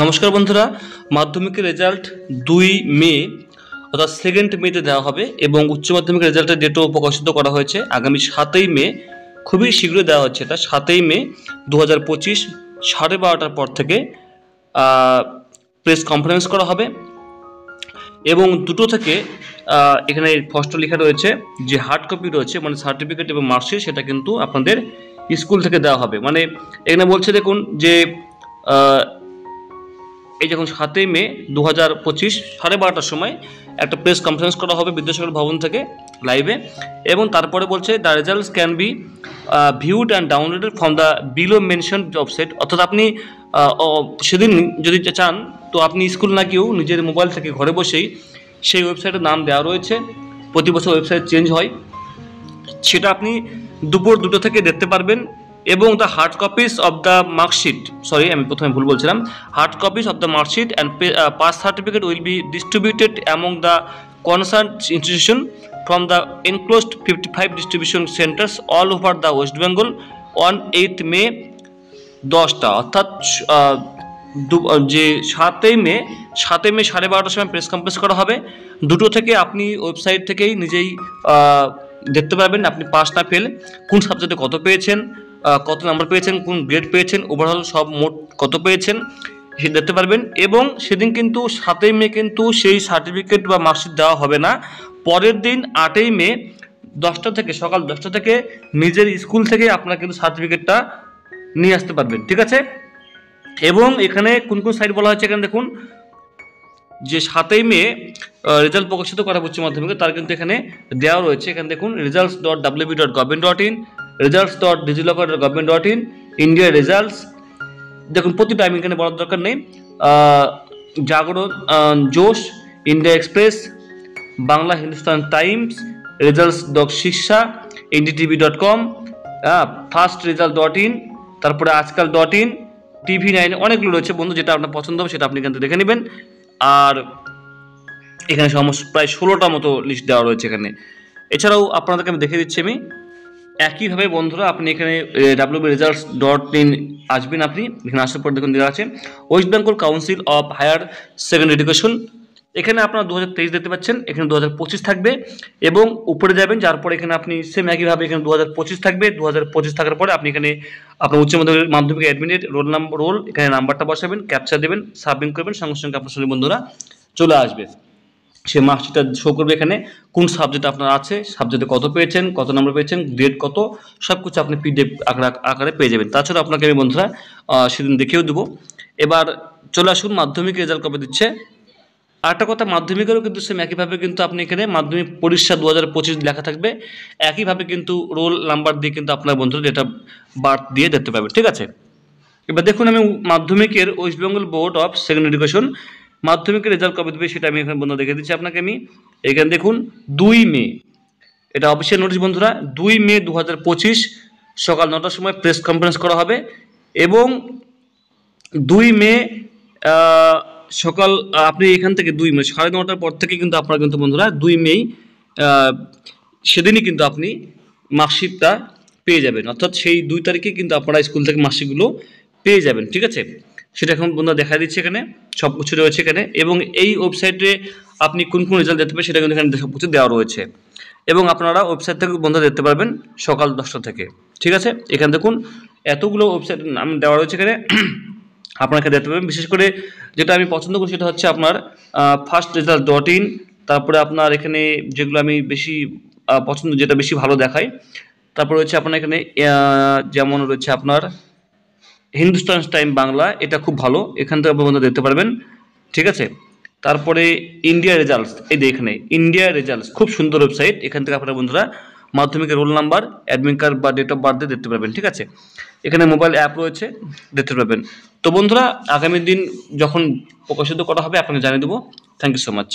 নমস্কার বন্ধুরা, মাধ্যমিকের রেজাল্ট 2 মে অর্থাৎ 2nd মেতে দেওয়া হবে এবং উচ্চ মাধ্যমিকের রেজাল্টের ডেটও প্রকাশিত করা হয়েছে আগামী 7ই মে। খুবই শীঘ্রই দেওয়া হচ্ছে, এটা 7ই মে 2025 12:30টার পর থেকে প্রেস কনফারেন্স করা হবে এবং দুটো থেকে এখানে স্পষ্ট লেখা রয়েছে যে হার্ড কপি রয়েছে মানে সার্টিফিকেট এবং মার্কশিট, সেটা কিন্তু আপনাদের স্কুল থেকে দেওয়া হবে। মানে এখানে বলছে দেখুন যে এই যখন 7ই মে 2025 12:30টার সময় একটা প্রেস কনফারেন্স করা হবে বিদ্যাসাগর ভবন থেকে লাইভে, এবং তারপরে বলছে the results can be viewed and downloaded from the below mention website. অর্থাৎ আপনি সেদিন যদি চান তো আপনি স্কুল না গিয়েও নিজের মোবাইল থেকে ঘরে বসেই সেই ওয়েবসাইটের নাম দেওয়া রয়েছে, প্রতি বছর ওয়েবসাইট চেঞ্জ হয়, সেটা আপনি দুপুর 2টো থেকে দেখতে পারবেন। এবং the hard copies of the marksheet, আমি প্রথমে ভুল বলছিলাম, hard copies of the marksheet and pass certificate will be distributed among the concern institution from the enclosed 55 distribution centres all over the West Bengal on 8 May 10টা। অর্থাৎ যে 7ই মে 12:30টার সময় press conference করা হবে। 2টো থেকে আপনি ওয়েবসাইট থেকেই নিজেই দেখতে পারবেন আপনি পাস না ফেল, কোন সাবজেক্টে কত পেয়েছেন, কত নাম্বার পেয়েছেন, কোন গ্রেড পেয়েছেন, ওভারঅল সব মোট কত পেয়েছেন সে দেখতে পারবেন। এবং সেদিন কিন্তু 7ই মে কিন্তু সেই সার্টিফিকেট বা মার্কশিট দেওয়া হবে না, পরের দিন 8ই মে 10টা থেকে, সকাল 10টা থেকে নিজের স্কুল থেকে আপনারা কিন্তু সার্টিফিকেটটা নিয়ে আসতে পারবেন, ঠিক আছে। এবং এখানে কোন কোন সাইট বলা হয়েছে এখানে দেখুন, যে 7ই মে রেজাল্ট প্রকাশিত করা উচ্চ মাধ্যমিকে তার কিন্তু এখানে দেওয়া রয়েছে। এখানে দেখুন results.wb.government.in, results.digiloccer.government.in, ইন্ডিয়া রেজাল্টস, দেখুন প্রতিটা আমি এখানে বলার দরকার নেই, Jagran, Josh, India Express, Bangla Hindustan Times, results.শিক্ষা, ndtv.com, firstresult.in, তারপরে আজকাল.in, TV9, অনেকগুলো রয়েছে বন্ধু, যেটা আপনার পছন্দ হবে সেটা আপনি এখান থেকে দেখে নেবেন। আর এখানে সমস্ত প্রায় 16টা মতো লিস্ট দেওয়া রয়েছে এখানে। এছাড়াও আপনাদেরকে আমি দেখে দিচ্ছি আমি একইভাবে বন্ধুরা, আপনি এখানে www.results.in আসবেন, আপনি এখানে আসার পর দেখুন দেওয়া আছে West Bengal Council of Higher Secondary Education. এখানে আপনারা 2023 দেখতে পাচ্ছেন, এখানে 2025 থাকবে এবং উপরে যাবেন, যার পরে এখানে আপনি সেম একইভাবে এখানে 2025 থাকবে। 2025 থাকার পরে আপনি এখানে আপনার উচ্চ মাধ্যমিক অ্যাডমিটেড রোল এখানে নাম্বারটা বসাবেন, ক্যাপচা দেবেন, সাবমিট করবেন, সঙ্গে সঙ্গে আপনার সঙ্গে বন্ধুরা চলে আসবে। সে মার্কশিটটা শো করবে এখানে কোন সাবজেক্ট আপনার আছে, সাবজেক্টে কত পেয়েছেন, কত নাম্বার পেয়েছেন, গ্রেড কত, সব কিছু আপনি পিডিএফ আকারে পেয়ে যাবেন। তাছাড়া আপনাকে আমি বন্ধুরা সেদিন দেখেও দেবো। এবার চলে আসুন মাধ্যমিক রেজাল্ট কবে দিচ্ছে। আরেকটা কথা, মাধ্যমিকেরও কিন্তু সেম একইভাবে কিন্তু আপনি এখানে মাধ্যমিক পরীক্ষা 2025 লেখা থাকবে, একইভাবে কিন্তু রোল নাম্বার দিয়ে কিন্তু আপনার বন্ধুরা ডেট অফ বার্থ দিয়ে দেখতে পাবেন, ঠিক আছে। এবার দেখুন আমি মাধ্যমিকের West Bengal board of secondary education মাধ্যমিকের রেজাল্ট কবে দেবে সেটা আমি এখানে বন্ধু দেখে দিচ্ছি আপনাকে আমি। এখানে দেখুন 2 মে, এটা অফিসিয়াল নোটিশ বন্ধুরা, 2 মে 2025 সকাল 9টার সময় প্রেস কনফারেন্স করা হবে এবং 2 মে সকাল আপনি এখান থেকে 2 মে 9:30টার পর থেকে কিন্তু আপনারা কিন্তু বন্ধুরা 2 মে সেদিনই কিন্তু আপনি মার্কশিটটা পেয়ে যাবেন। অর্থাৎ সেই 2 তারিখে কিন্তু আপনারা স্কুল থেকে মার্কশিটগুলো পেয়ে যাবেন, ঠিক আছে। সেটা এখন বন্ধুরা দেখা দিচ্ছে, এখানে সব কিছু রয়েছে এখানে, এবং এই ওয়েবসাইটে আপনি কোন কোন রেজাল্ট দেখতে পাবেন সেটা কিন্তু এখানে সব কিছু দেওয়া রয়েছে এবং আপনারা ওয়েবসাইট থেকে বন্ধুরা দেখতে পারবেন সকাল 10টা থেকে, ঠিক আছে। এখানে দেখুন এতগুলো ওয়েবসাইট নাম দেওয়া রয়েছে এখানে, আপনারা এখানে দেখতে পাবেন। বিশেষ করে যেটা আমি পছন্দ করি সেটা হচ্ছে আপনার firstresult.in, তারপরে আপনার এখানে যেগুলো আমি বেশি পছন্দ, যেটা বেশি ভালো দেখায়, তারপর রয়েছে আপনার এখানে যেমন রয়েছে আপনার হিন্দুস্তান টাইম বাংলা, এটা খুব ভালো, এখান থেকে আপনারা দেখতে পারবেন, ঠিক আছে। তারপরে ইন্ডিয়া রেজাল্টস, এই যে এখানে ইন্ডিয়া রেজাল্টস, খুব সুন্দর ওয়েবসাইট, এখান থেকে আপনারা বন্ধুরা মাধ্যমিকের রোল নাম্বার, অ্যাডমিট কার্ড বা ডেট অফ বার্থ দিয়ে দেখতে পারবেন, ঠিক আছে। এখানে মোবাইল অ্যাপ রয়েছে, দেখতে পাবেন। তো বন্ধুরা আগামী দিন যখন প্রকাশিত করা হবে আপনাকে জানিয়ে দেবো। Thank you so much.